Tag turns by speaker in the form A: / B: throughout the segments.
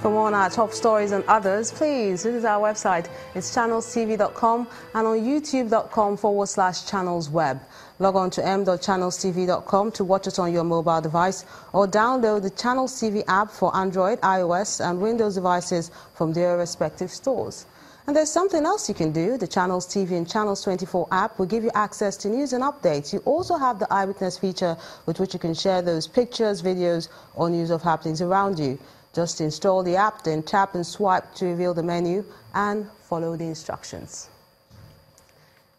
A: For more on our top stories and others, please visit our website. It's channelstv.com and on youtube.com/channelsweb. Log on to m.channelstv.com to watch us on your mobile device or download the Channels TV app for Android, iOS and Windows devices from their respective stores. And there's something else you can do. The Channels TV and Channels 24 app will give you access to news and updates. You also have the Eyewitness feature with which you can share those pictures, videos or news of happenings around you. Just install the app, then tap and swipe to reveal the menu and follow the instructions.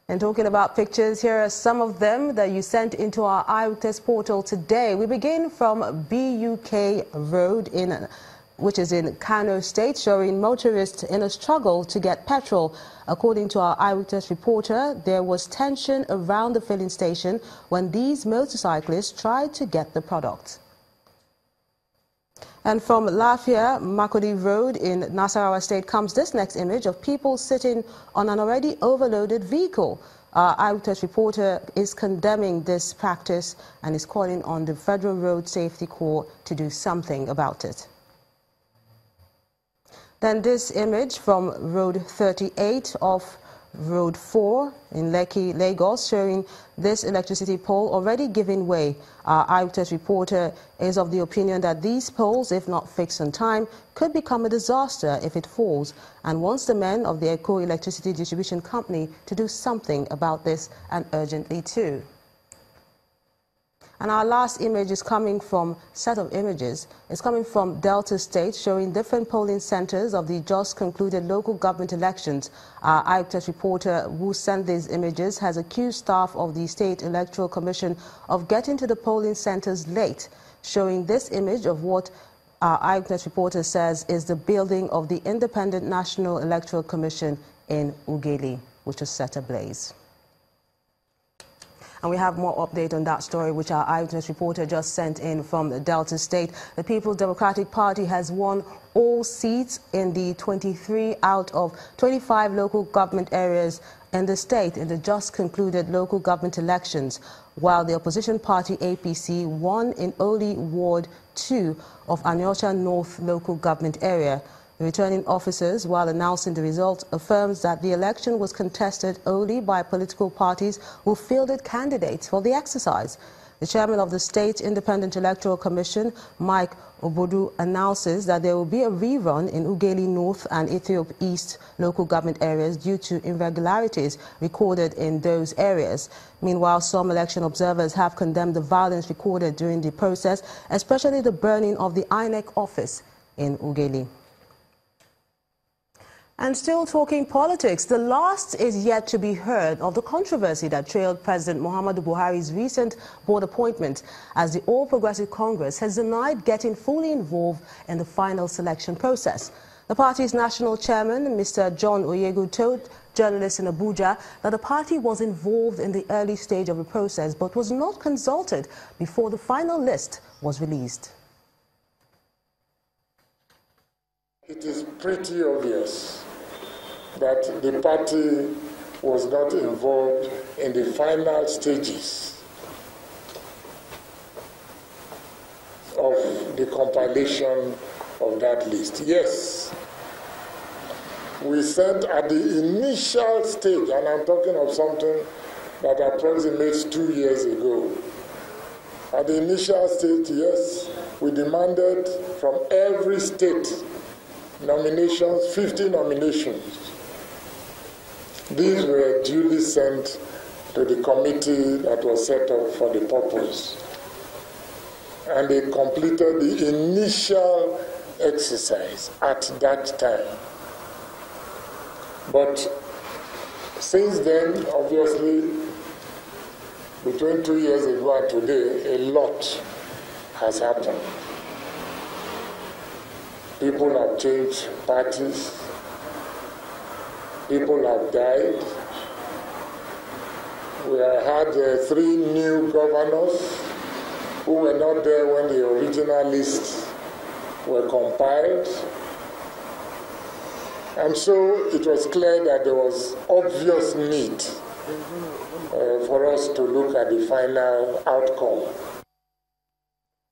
A: And talking about pictures, here are some of them that you sent into our Eyewitness portal today. We begin from BUK Road which is in Kano State, showing motorists in a struggle to get petrol. According to our Eyewitness reporter, there was tension around the filling station when these motorcyclists tried to get the product. And from Lafia, Makodi Road in Nasarawa State comes this next image of people sitting on an already overloaded vehicle. Our Eyewitness reporter is condemning this practice and is calling on the Federal Road Safety Corps to do something about it. Then this image from Road 38 off Road 4 in Lekki, Lagos, showing this electricity pole already giving way. Our Eyewitness reporter is of the opinion that these poles, if not fixed on time, could become a disaster if it falls, and wants the men of the Eco Electricity Distribution Company to do something about this, and urgently too. And our last image is coming from It's coming from Delta State, showing different polling centers of the just concluded local government elections. Our Eyewitness reporter who sent these images has accused staff of the State Electoral Commission of getting to the polling centers late, showing this image of what our Eyewitness reporter says is the building of the Independent National Electoral Commission in Ughelli, which was set ablaze. And we have more update on that story, which our Eyewitness reporter just sent in from the Delta State. The People's Democratic Party has won all seats in the 23 out of 25 local government areas in the state in the just concluded local government elections, while the opposition party APC won in only Ward 2 of Anyosha North local government area. The returning officers, while announcing the result, affirms that the election was contested only by political parties who fielded candidates for the exercise. The chairman of the State Independent Electoral Commission, Mike Obodu, announces that there will be a rerun in Ughelli North and Ethiop East local government areas due to irregularities recorded in those areas. Meanwhile, some election observers have condemned the violence recorded during the process, especially the burning of the INEC office in Ughelli. And still talking politics, the last is yet to be heard of the controversy that trailed President Muhammadu Buhari's recent board appointment, as the All Progressive Congress has denied getting fully involved in the final selection process. The party's national chairman, Mr. John Oyegu, told journalists in Abuja that the party was involved in the early stage of the process but was not consulted before the final list was released.
B: It is pretty obvious that the party was not involved in the final stages of the compilation of that list. Yes, we said at the initial stage, and I'm talking of something that approximates 2 years ago. At the initial stage, yes, we demanded from every state nominations, 50 nominations. These were duly sent to the committee that was set up for the purpose. And they completed the initial exercise at that time. But since then, obviously, between 2 years ago and today, a lot has happened. People have changed parties. People have died. We have had 3 new governors who were not there when the original lists were compiled. And so it was clear that there was obvious need for us to look at the final outcome.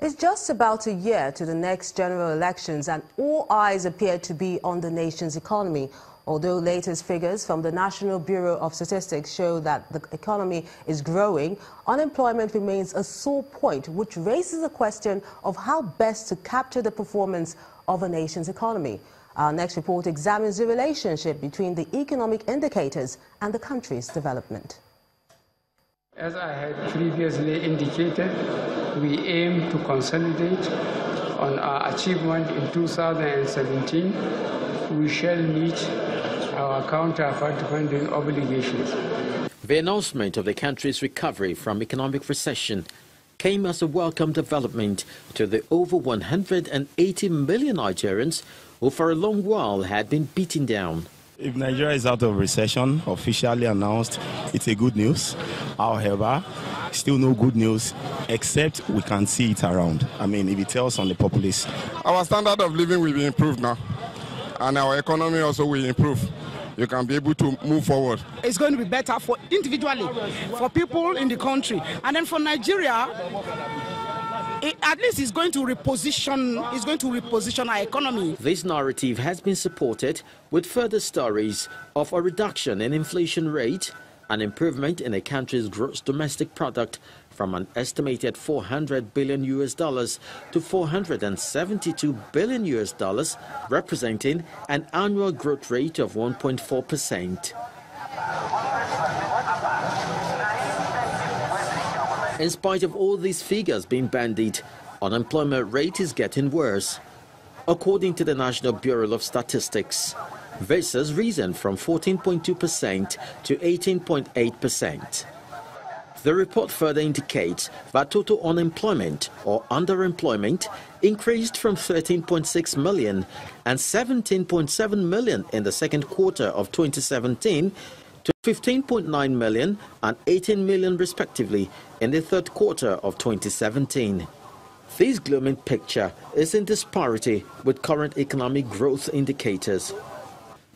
A: It's just about a year to the next general elections, and all eyes appear to be on the nation's economy. Although latest figures from the National Bureau of Statistics show that the economy is growing, unemployment remains a sore point, which raises the question of how best to capture the performance of a nation's economy. Our next report examines the relationship between the economic indicators and the country's development.
C: As I had previously indicated, we aim to consolidate on our achievement in 2017. We shall meet our counterpart funding obligations.
D: The announcement of the country's recovery from economic recession came as a welcome development to the over 180 million Nigerians who for a long while had been beaten down.
E: If Nigeria is out of recession, officially announced, it's a good news. However, still no good news, except we can see it around. I mean, if it tells on the populace.
F: Our standard of living will be improved now, and our economy also will improve. You can be able to move forward.
G: It's going to be better for individually, for people in the country, and then for Nigeria. At least it's going to reposition our economy.
D: This narrative has been supported with further stories of a reduction in inflation rate, an improvement in the country's gross domestic product from an estimated $400 billion to $472 billion, representing an annual growth rate of 1.4%. In spite of all these figures being bandied, unemployment rate is getting worse. According to the National Bureau of Statistics, this has risen from 14.2% to 18.8%. The report further indicates that total unemployment or underemployment increased from 13.6 million and 17.7 million in the second quarter of 2017 to 15.9 million and 18 million respectively in the third quarter of 2017. This glooming picture is in disparity with current economic growth indicators.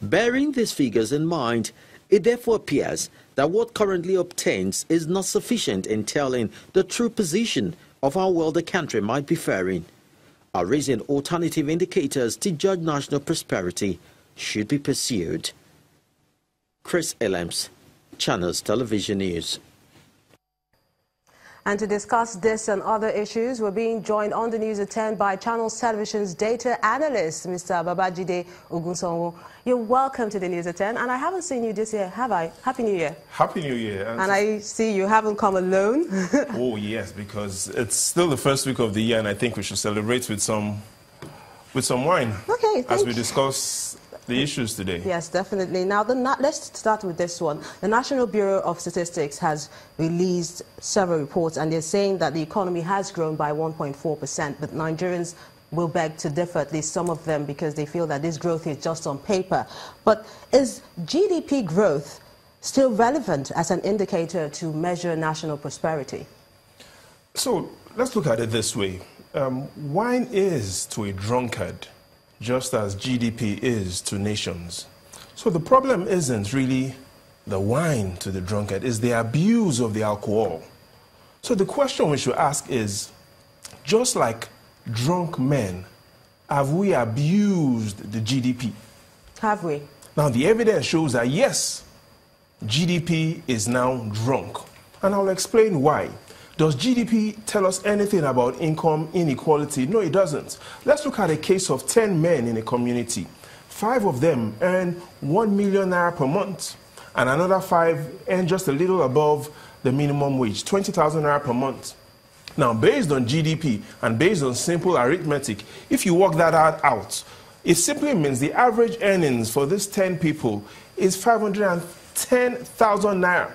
D: Bearing these figures in mind, it therefore appears that what currently obtains is not sufficient in telling the true position of how well the country might be faring. A raising alternative indicators to judge national prosperity should be pursued. Chris Elams, Channels Television News.
A: And to discuss this and other issues, we're being joined on the News at 10 by Channels Television's data analyst, Mr. Babajide Ogunsonwo. You're welcome to the News at 10, and I haven't seen you this year, have I? Happy New Year.
H: Happy New Year.
A: And I see you haven't come alone.
H: Oh, yes, because it's still the first week of the year, and I think we should celebrate with some wine.
A: Okay,
H: as we discuss the issues today.
A: Yes, definitely. Now, let's start with this one. The National Bureau of Statistics has released several reports, and they're saying that the economy has grown by 1.4%, but Nigerians will beg to differ, at least some of them, because they feel that this growth is just on paper. But is GDP growth still relevant as an indicator to measure national prosperity?
H: So let's look at it this way. Wine is to a drunkard just as GDP is to nations. So the problem isn't really the wine to the drunkard, it's the abuse of the alcohol. So the question we should ask is, just like drunk men, have we abused the GDP?
A: Have we?
H: Now the evidence shows that yes, GDP is now drunk. And I'll explain why. Does GDP tell us anything about income inequality? No, it doesn't. Let's look at a case of 10 men in a community. 5 of them earn 1 million naira per month, and another 5 earn just a little above the minimum wage, 20,000 naira per month. Now, based on GDP and based on simple arithmetic, if you work that out, it simply means the average earnings for these 10 people is 510,000 naira.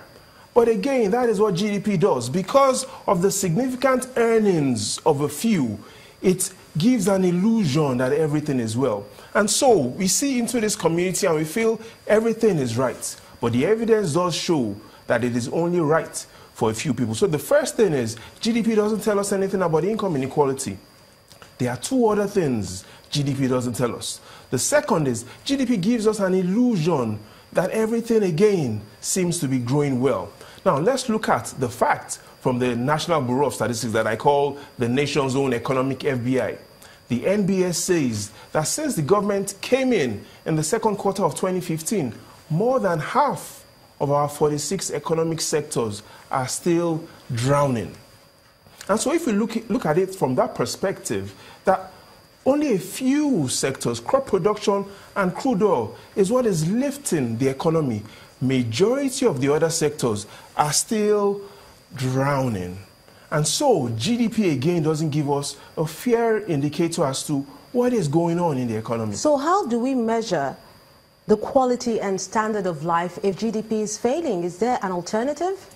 H: But again, that is what GDP does. Because of the significant earnings of a few, it gives an illusion that everything is well. And so we see into this community and we feel everything is right. But the evidence does show that it is only right for a few people. So the first thing is, GDP doesn't tell us anything about income inequality. There are 2 other things GDP doesn't tell us. The second is, GDP gives us an illusion that everything again seems to be growing well. Now, let's look at the fact from the National Bureau of Statistics that I call the nation's own economic FBI. The NBS says that since the government came in the second quarter of 2015, more than half of our 46 economic sectors are still drowning. And so if we look at it from that perspective, that only a few sectors, crop production and crude oil, is what is lifting the economy. Majority of the other sectors are still drowning. And so GDP again doesn't give us a fair indicator as to what is going on in the economy. So
A: how do we measure the quality and standard of life if GDP is failing? Is there an alternative?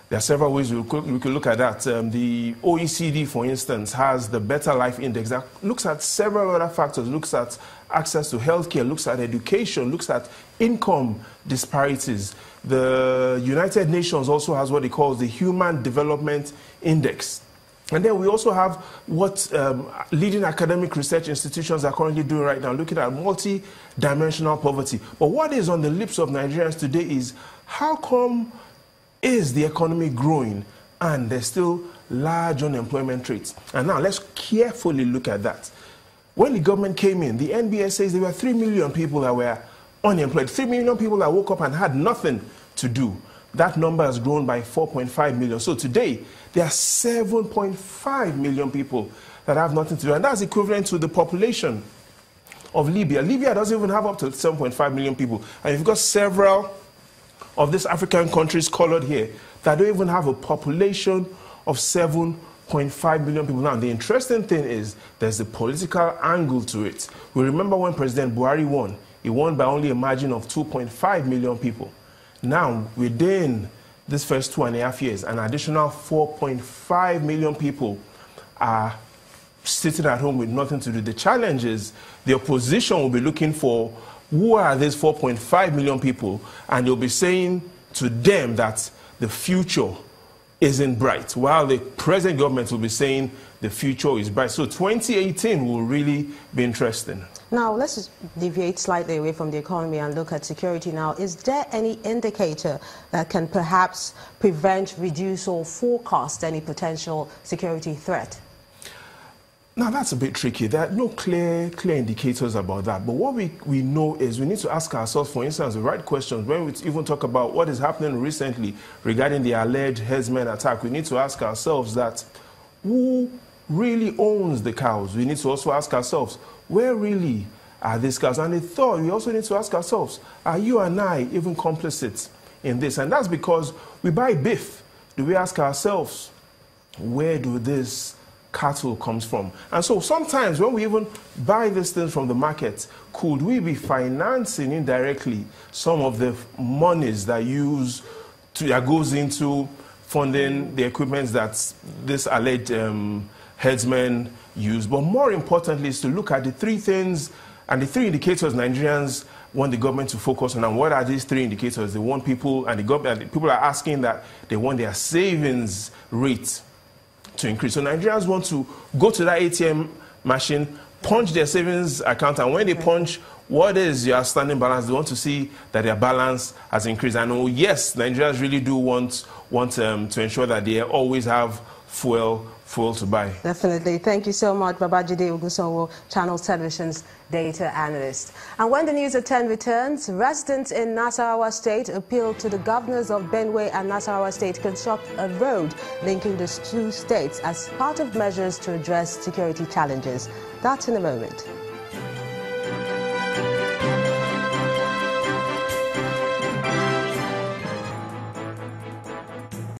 H: There are several ways we could look at that. The OECD, for instance, has the Better Life Index that looks at several other factors, looks at access to healthcare, looks at education, looks at income disparities. The United Nations also has what it calls the Human Development Index. And then we also have what leading academic research institutions are currently doing right now, looking at multi-dimensional poverty. But what is on the lips of Nigerians today is, how come is the economy growing and there's still large unemployment rates? And now let's carefully look at that. When the government came in, the NBS says there were 3 million people that were unemployed, 3 million people that woke up and had nothing to do. That number has grown by 4.5 million. So today, there are 7.5 million people that have nothing to do. And that's equivalent to the population of Libya. Libya doesn't even have up to 7.5 million people. And you've got several of these African countries colored here that don't even have a population of 7.5 million people. Now, the interesting thing is there's a political angle to it. We remember when President Buhari won, he won by only a margin of 2.5 million people. Now, within this first 2.5 years, an additional 4.5 million people are sitting at home with nothing to do. The challenge is the opposition will be looking for who are these 4.5 million people, and they'll be saying to them that the future isn't bright, while the present government will be saying the future is bright. So 2018 will really be interesting.
A: Now, let's just deviate slightly away from the economy and look at security now. Is there any indicator that can perhaps prevent, reduce, or forecast any potential security threat?
H: Now, that's a bit tricky. There are no clear indicators about that. But what we know is we need to ask ourselves, for instance, the right questions. When we even talk about what is happening recently regarding the alleged herdsmen attack, we need to ask ourselves that who really owns the cows? We need to also ask ourselves, where really are these cows? And the third, we also need to ask ourselves, are you and I even complicit in this? And that's because we buy beef. Do we ask ourselves, where do this cattle comes from? And so sometimes when we even buy these things from the market, could we be financing indirectly some of the monies that goes into funding the equipment that this alleged herdsmen use? But more importantly is to look at the three things and the three indicators Nigerians want the government to focus on. And what are these three indicators? They want people, and the government, people are asking that they want their savings rate to increase. So Nigerians want to go to that ATM machine, punch their savings account, and when they punch what is your outstanding balance, they want to see that their balance has increased. And oh yes, Nigerians really do want to ensure that they always have fuel to buy.
A: Definitely. Thank you so much, Babajide Ogunsanwo, Channels Television's data analyst. And when the news at 10 returns, residents in Nasarawa State appealed to the governors of Benue and Nasarawa State to construct a road linking the two states as part of measures to address security challenges. That's in a moment.